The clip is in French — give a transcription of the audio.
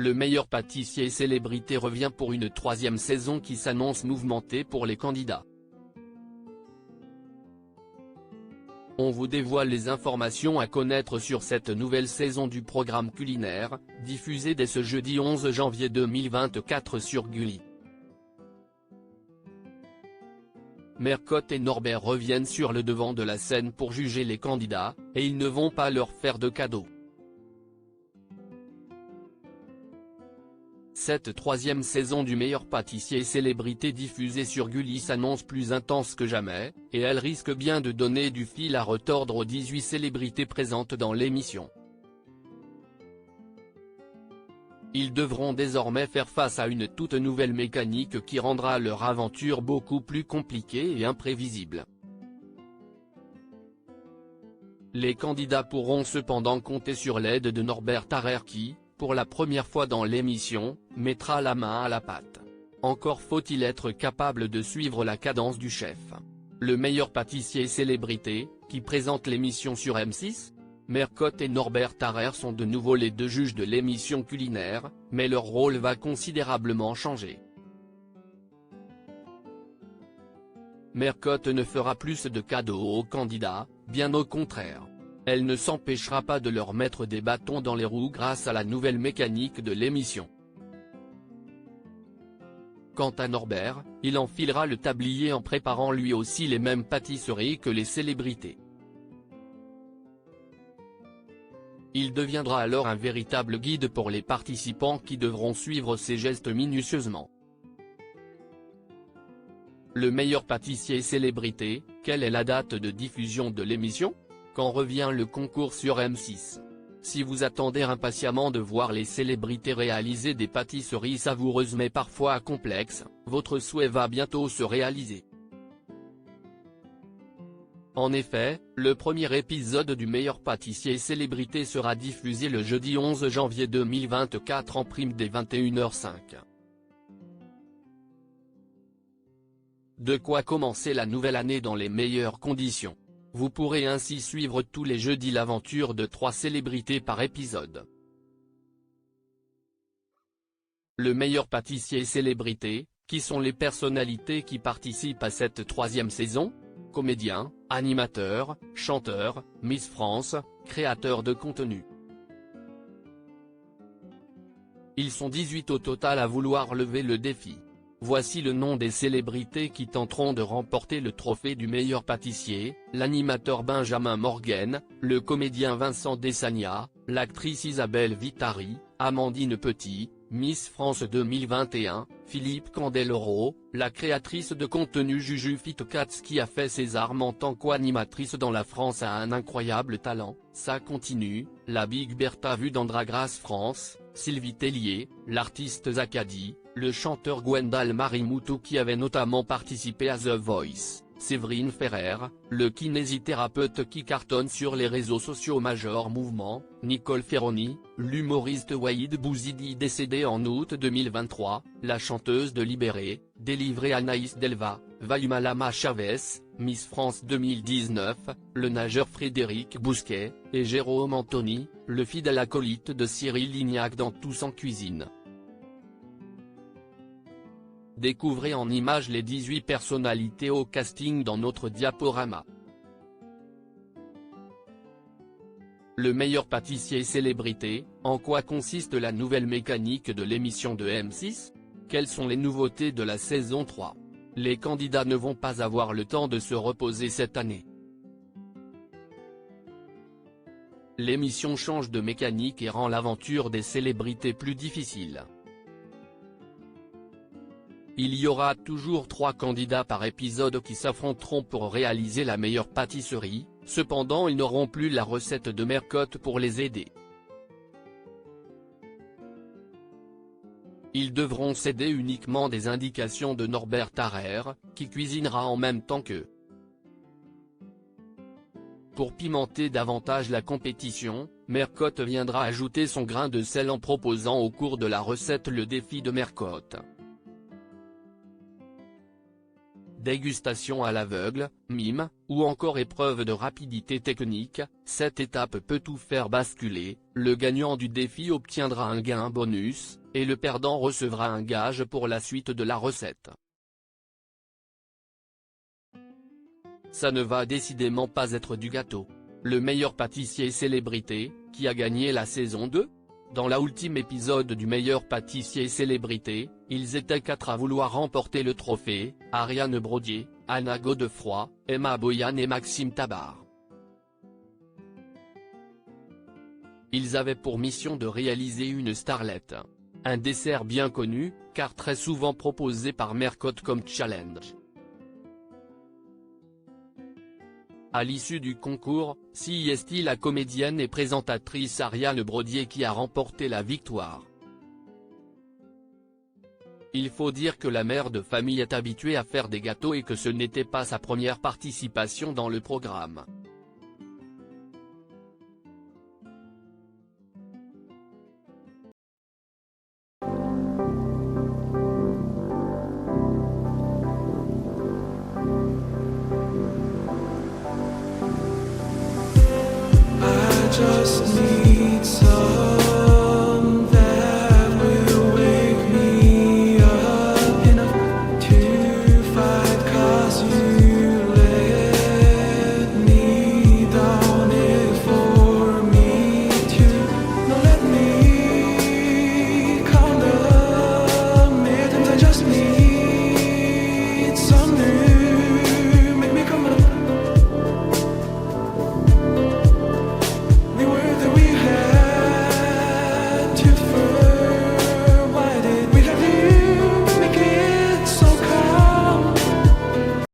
Le meilleur pâtissier et célébrité revient pour une troisième saison qui s'annonce mouvementée pour les candidats. On vous dévoile les informations à connaître sur cette nouvelle saison du programme culinaire, diffusée dès ce jeudi 11 janvier 2024 sur Gulli. Mercotte et Norbert reviennent sur le devant de la scène pour juger les candidats, et ils ne vont pas leur faire de cadeaux. Cette troisième saison du meilleur pâtissier et célébrité diffusée sur Gulli s'annonce plus intense que jamais, et elle risque bien de donner du fil à retordre aux 18 célébrités présentes dans l'émission. Ils devront désormais faire face à une toute nouvelle mécanique qui rendra leur aventure beaucoup plus compliquée et imprévisible. Les candidats pourront cependant compter sur l'aide de Norbert Tarrer qui, pour la première fois dans l'émission, mettra la main à la pâte. Encore faut-il être capable de suivre la cadence du chef. Le meilleur pâtissier et célébrité, qui présente l'émission sur M6, Mercotte et Norbert Tarrer sont de nouveau les deux juges de l'émission culinaire, mais leur rôle va considérablement changer. Mercotte ne fera plus de cadeaux aux candidats, bien au contraire. Elle ne s'empêchera pas de leur mettre des bâtons dans les roues grâce à la nouvelle mécanique de l'émission. Quant à Norbert, il enfilera le tablier en préparant lui aussi les mêmes pâtisseries que les célébrités. Il deviendra alors un véritable guide pour les participants qui devront suivre ses gestes minutieusement. Le meilleur pâtissier et célébrité, quelle est la date de diffusion de l'émission ? Quand revient le concours sur M6 ? Si vous attendez impatiemment de voir les célébrités réaliser des pâtisseries savoureuses mais parfois complexes, votre souhait va bientôt se réaliser. En effet, le premier épisode du meilleur pâtissier et célébrité sera diffusé le jeudi 11 janvier 2024 en prime dès 21h05. De quoi commencer la nouvelle année dans les meilleures conditions. Vous pourrez ainsi suivre tous les jeudis l'aventure de 3 célébrités par épisode. Le meilleur pâtissier et célébrité, qui sont les personnalités qui participent à cette troisième saison ? Comédiens, animateurs, chanteurs, Miss France, créateurs de contenu. Ils sont 18 au total à vouloir lever le défi. Voici le nom des célébrités qui tenteront de remporter le trophée du meilleur pâtissier: l'animateur Benjamin Morgen, le comédien Vincent Desagna, l'actrice Isabelle Vitari, Amandine Petit, Miss France 2021, Philippe Candeloro, la créatrice de contenu Juju Fitcats qui a fait ses armes en tant qu'animatrice dans La France a un incroyable talent, ça continue, la Big Bertha vue dans Drag Race France, Sylvie Tellier, l'artiste Zakadi, le chanteur Gwendal Marimoutou qui avait notamment participé à The Voice, Séverine Ferrer, le kinésithérapeute qui cartonne sur les réseaux sociaux Major Mouvement, Nicole Ferroni, l'humoriste Waïd Bouzidi décédé en août 2023, la chanteuse de Libéré, délivrée Anaïs Delva, Vayumalama Chavez, Miss France 2019, le nageur Frédéric Bousquet, et Jérôme Anthony, le fidèle acolyte de Cyril Lignac dans Tous en cuisine. Découvrez en images les 18 personnalités au casting dans notre diaporama. Le meilleur pâtissier et célébrité, en quoi consiste la nouvelle mécanique de l'émission de M6 ? Quelles sont les nouveautés de la saison 3 ? Les candidats ne vont pas avoir le temps de se reposer cette année. L'émission change de mécanique et rend l'aventure des célébrités plus difficile. Il y aura toujours 3 candidats par épisode qui s'affronteront pour réaliser la meilleure pâtisserie, cependant ils n'auront plus la recette de Mercotte pour les aider. Ils devront céder uniquement des indications de Norbert Tarrer, qui cuisinera en même temps qu'eux. Pour pimenter davantage la compétition, Mercotte viendra ajouter son grain de sel en proposant au cours de la recette le défi de Mercotte. dégustation à l'aveugle, mime, ou encore épreuve de rapidité technique, cette étape peut tout faire basculer, le gagnant du défi obtiendra un gain bonus, et le perdant recevra un gage pour la suite de la recette. Ça ne va décidément pas être du gâteau. Le meilleur pâtissier célébrité, qui a gagné la saison 2 ? Dans l'ultime épisode du meilleur pâtissier célébrité, ils étaient 4 à vouloir remporter le trophée, Ariane Brodier, Anna Godefroy, Emma Boyan et Maxime Tabar. Ils avaient pour mission de réaliser une starlette. Un dessert bien connu, car très souvent proposé par Mercotte comme challenge. À l'issue du concours, c'est la comédienne et présentatrice Ariane Brodier qui a remporté la victoire. Il faut dire que la mère de famille est habituée à faire des gâteaux et que ce n'était pas sa première participation dans le programme.